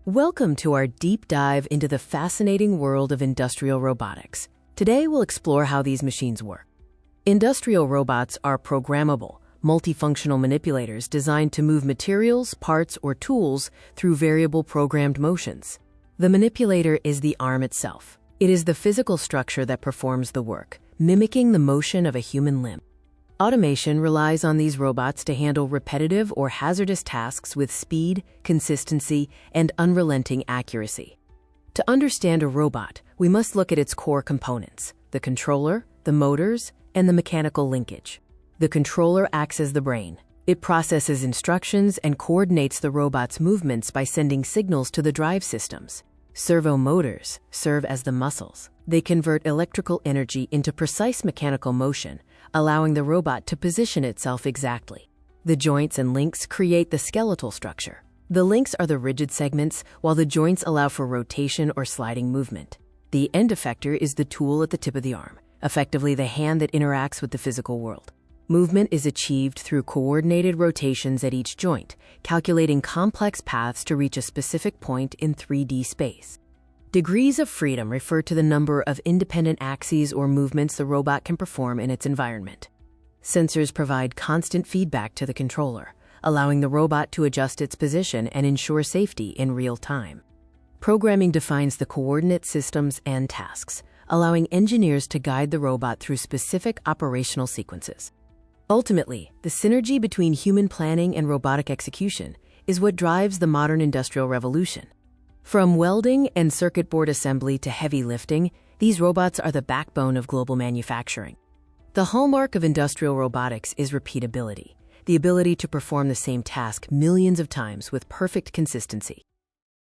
Welcome to our deep dive into the fascinating world of industrial robotics. Today, we'll explore how these machines work. Industrial robots are programmable, multifunctional manipulators designed to move materials, parts, or tools through variable programmed motions. The manipulator is the arm itself. It is the physical structure that performs the work, mimicking the motion of a human limb. Automation relies on these robots to handle repetitive or hazardous tasks with speed, consistency, and unrelenting accuracy. To understand a robot, we must look at its core components: the controller, the motors, and the mechanical linkage. The controller acts as the brain. It processes instructions and coordinates the robot's movements by sending signals to the drive systems. Servo motors serve as the muscles. They convert electrical energy into precise mechanical motion, allowing the robot to position itself exactly. The joints and links create the skeletal structure. The links are the rigid segments, while the joints allow for rotation or sliding movement. The end effector is the tool at the tip of the arm, effectively the hand that interacts with the physical world. Movement is achieved through coordinated rotations at each joint, calculating complex paths to reach a specific point in 3D space. Degrees of freedom refer to the number of independent axes or movements the robot can perform in its environment. Sensors provide constant feedback to the controller, allowing the robot to adjust its position and ensure safety in real time. Programming defines the coordinate systems and tasks, allowing engineers to guide the robot through specific operational sequences. Ultimately, the synergy between human planning and robotic execution is what drives the modern industrial revolution. From welding and circuit board assembly to heavy lifting, these robots are the backbone of global manufacturing. The hallmark of industrial robotics is repeatability, the ability to perform the same task millions of times with perfect consistency.